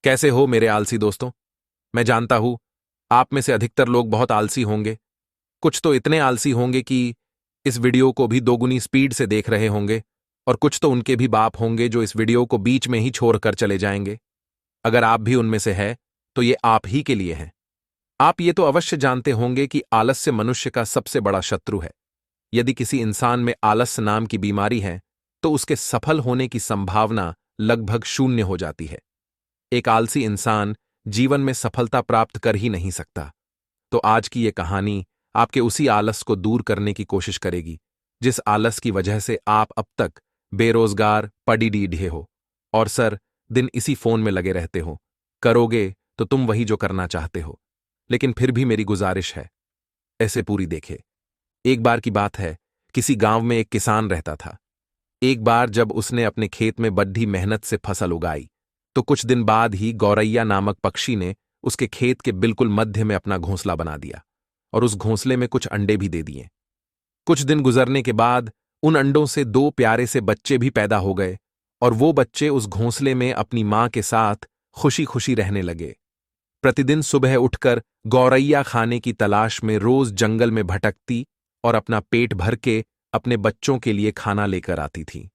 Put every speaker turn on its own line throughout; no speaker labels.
कैसे हो मेरे आलसी दोस्तों। मैं जानता हूं आप में से अधिकतर लोग बहुत आलसी होंगे। कुछ तो इतने आलसी होंगे कि इस वीडियो को भी दोगुनी स्पीड से देख रहे होंगे, और कुछ तो उनके भी बाप होंगे जो इस वीडियो को बीच में ही छोड़कर चले जाएंगे। अगर आप भी उनमें से है तो ये आप ही के लिए है। आप ये तो अवश्य जानते होंगे कि आलस्य मनुष्य का सबसे बड़ा शत्रु है। यदि किसी इंसान में आलस्य नाम की बीमारी है तो उसके सफल होने की संभावना लगभग शून्य हो जाती है। एक आलसी इंसान जीवन में सफलता प्राप्त कर ही नहीं सकता। तो आज की यह कहानी आपके उसी आलस को दूर करने की कोशिश करेगी जिस आलस की वजह से आप अब तक बेरोजगार पड़ीडीढे हो और सर दिन इसी फोन में लगे रहते हो। करोगे तो तुम वही जो करना चाहते हो, लेकिन फिर भी मेरी गुजारिश है, ऐसे पूरी देखे। एक बार की बात है, किसी गांव में एक किसान रहता था। एक बार जब उसने अपने खेत में बड़ी मेहनत से फसल उगाई तो कुछ दिन बाद ही गौरैया नामक पक्षी ने उसके खेत के बिल्कुल मध्य में अपना घोंसला बना दिया और उस घोंसले में कुछ अंडे भी दे दिए। कुछ दिन गुजरने के बाद उन अंडों से दो प्यारे से बच्चे भी पैदा हो गए और वो बच्चे उस घोंसले में अपनी मां के साथ खुशी खुशी रहने लगे। प्रतिदिन सुबह उठकर गौरैया खाने की तलाश में रोज जंगल में भटकती और अपना पेट भर के अपने बच्चों के लिए खाना लेकर आती थी।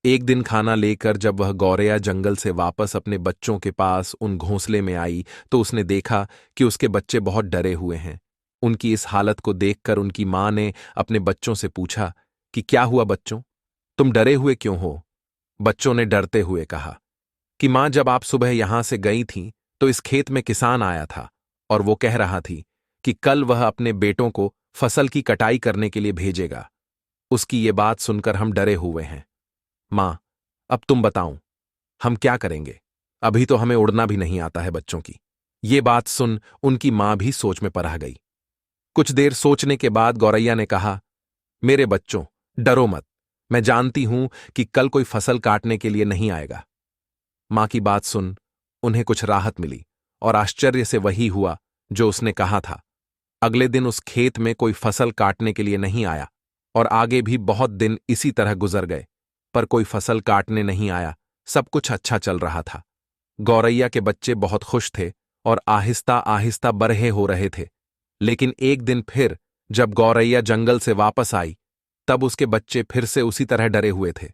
एक दिन खाना लेकर जब वह गौरैया जंगल से वापस अपने बच्चों के पास उन घोंसले में आई तो उसने देखा कि उसके बच्चे बहुत डरे हुए हैं। उनकी इस हालत को देखकर उनकी मां ने अपने बच्चों से पूछा कि क्या हुआ बच्चों, तुम डरे हुए क्यों हो? बच्चों ने डरते हुए कहा कि मां, जब आप सुबह यहां से गई थीं तो इस खेत में किसान आया था और वो कह रहा थी कि कल वह अपने बेटों को फसल की कटाई करने के लिए भेजेगा। उसकी ये बात सुनकर हम डरे हुए हैं। मां, अब तुम बताओ हम क्या करेंगे? अभी तो हमें उड़ना भी नहीं आता है बच्चों की। ये बात सुन उनकी मां भी सोच में पड़ गई। कुछ देर सोचने के बाद गौरैया ने कहा, मेरे बच्चों, डरो मत। मैं जानती हूं कि कल कोई फसल काटने के लिए नहीं आएगा। मां की बात सुन उन्हें कुछ राहत मिली और आश्चर्य से वही हुआ जो उसने कहा था। अगले दिन उस खेत में कोई फसल काटने के लिए नहीं आया और आगे भी बहुत दिन इसी तरह गुजर गए, पर कोई फसल काटने नहीं आया। सब कुछ अच्छा चल रहा था। गौरैया के बच्चे बहुत खुश थे और आहिस्ता आहिस्ता बड़े हो रहे थे। लेकिन एक दिन फिर जब गौरैया जंगल से वापस आई तब उसके बच्चे फिर से उसी तरह डरे हुए थे।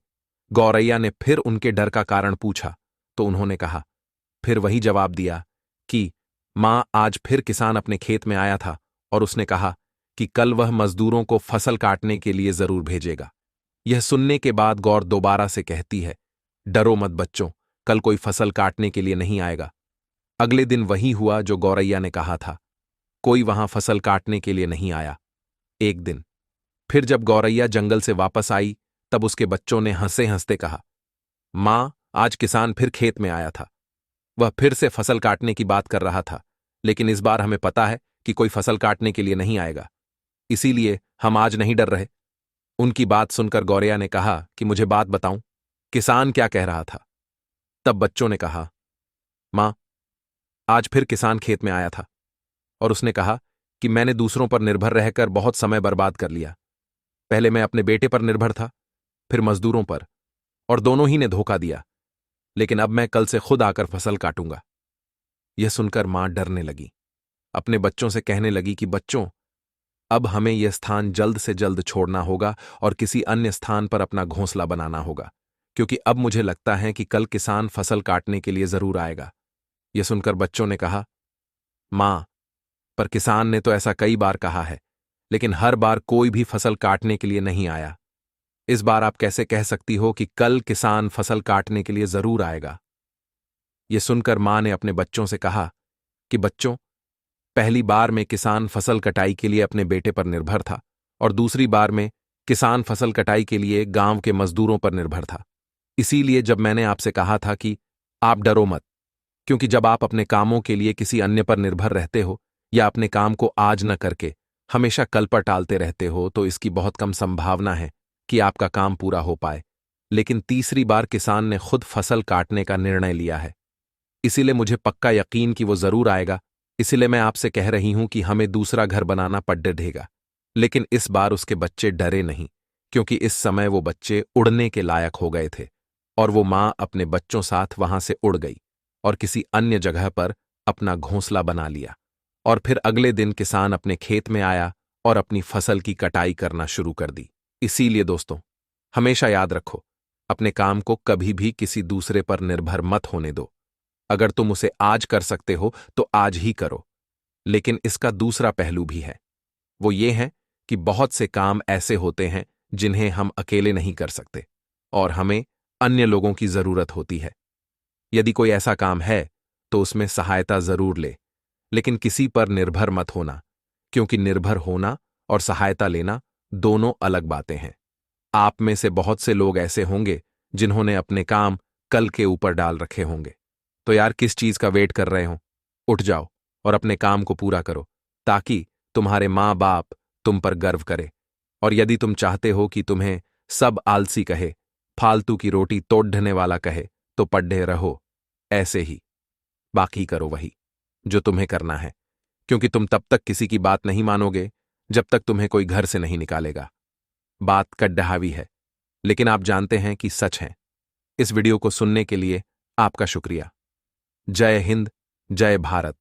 गौरैया ने फिर उनके डर का कारण पूछा तो उन्होंने कहा, फिर वही जवाब दिया कि मां, आज फिर किसान अपने खेत में आया था और उसने कहा कि कल वह मजदूरों को फसल काटने के लिए जरूर भेजेगा। यह सुनने के बाद गौर दोबारा से कहती है, डरो मत बच्चों, कल कोई फसल काटने के लिए नहीं आएगा। अगले दिन वही हुआ जो गौरैया ने कहा था। कोई वहां फसल काटने के लिए नहीं आया। एक दिन फिर जब गौरैया जंगल से वापस आई तब उसके बच्चों ने हंसते हंसते कहा, मां, आज किसान फिर खेत में आया था। वह फिर से फसल काटने की बात कर रहा था, लेकिन इस बार हमें पता है कि कोई फसल काटने के लिए नहीं आएगा, इसीलिए हम आज नहीं डर रहे। उनकी बात सुनकर गौरैया ने कहा कि मुझे बात बताऊं, किसान क्या कह रहा था? तब बच्चों ने कहा, मां, आज फिर किसान खेत में आया था और उसने कहा कि मैंने दूसरों पर निर्भर रहकर बहुत समय बर्बाद कर लिया। पहले मैं अपने बेटे पर निर्भर था, फिर मजदूरों पर, और दोनों ही ने धोखा दिया। लेकिन अब मैं कल से खुद आकर फसल काटूंगा। यह सुनकर मां डरने लगी। अपने बच्चों से कहने लगी कि बच्चों, अब हमें यह स्थान जल्द से जल्द छोड़ना होगा और किसी अन्य स्थान पर अपना घोंसला बनाना होगा, क्योंकि अब मुझे लगता है कि कल किसान फसल काटने के लिए जरूर आएगा। यह सुनकर बच्चों ने कहा, मां, पर किसान ने तो ऐसा कई बार कहा है, लेकिन हर बार कोई भी फसल काटने के लिए नहीं आया। इस बार आप कैसे कह सकती हो कि कल किसान फसल काटने के लिए जरूर आएगा? यह सुनकर मां ने अपने बच्चों से कहा कि बच्चों, पहली बार में किसान फसल कटाई के लिए अपने बेटे पर निर्भर था और दूसरी बार में किसान फसल कटाई के लिए गांव के मजदूरों पर निर्भर था। इसीलिए जब मैंने आपसे कहा था कि आप डरो मत, क्योंकि जब आप अपने कामों के लिए किसी अन्य पर निर्भर रहते हो या अपने काम को आज न करके हमेशा कल पर टालते रहते हो तो इसकी बहुत कम संभावना है कि आपका काम पूरा हो पाए। लेकिन तीसरी बार किसान ने खुद फसल काटने का निर्णय लिया है, इसीलिए मुझे पक्का यकीन कि वो जरूर आएगा। इसीलिए मैं आपसे कह रही हूं कि हमें दूसरा घर बनाना पड़ेगा। लेकिन इस बार उसके बच्चे डरे नहीं, क्योंकि इस समय वो बच्चे उड़ने के लायक हो गए थे और वो मां अपने बच्चों साथ वहां से उड़ गई और किसी अन्य जगह पर अपना घोंसला बना लिया। और फिर अगले दिन किसान अपने खेत में आया और अपनी फसल की कटाई करना शुरू कर दी। इसीलिए दोस्तों, हमेशा याद रखो, अपने काम को कभी भी किसी दूसरे पर निर्भर मत होने दो। अगर तुम उसे आज कर सकते हो तो आज ही करो। लेकिन इसका दूसरा पहलू भी है। वो ये है कि बहुत से काम ऐसे होते हैं जिन्हें हम अकेले नहीं कर सकते और हमें अन्य लोगों की जरूरत होती है। यदि कोई ऐसा काम है तो उसमें सहायता जरूर ले, लेकिन किसी पर निर्भर मत होना, क्योंकि निर्भर होना और सहायता लेना दोनों अलग बातें हैं। आप में से बहुत से लोग ऐसे होंगे जिन्होंने अपने काम कल के ऊपर डाल रखे होंगे। तो यार, किस चीज का वेट कर रहे हो? उठ जाओ और अपने काम को पूरा करो, ताकि तुम्हारे माँ बाप तुम पर गर्व करे। और यदि तुम चाहते हो कि तुम्हें सब आलसी कहे, फालतू की रोटी तोड़ने वाला कहे, तो पढ़े रहो ऐसे ही। बाकी करो वही जो तुम्हें करना है, क्योंकि तुम तब तक किसी की बात नहीं मानोगे जब तक तुम्हें कोई घर से नहीं निकालेगा। बात कड्डाहावी है, लेकिन आप जानते हैं कि सच है। इस वीडियो को सुनने के लिए आपका शुक्रिया। जय हिंद, जय भारत।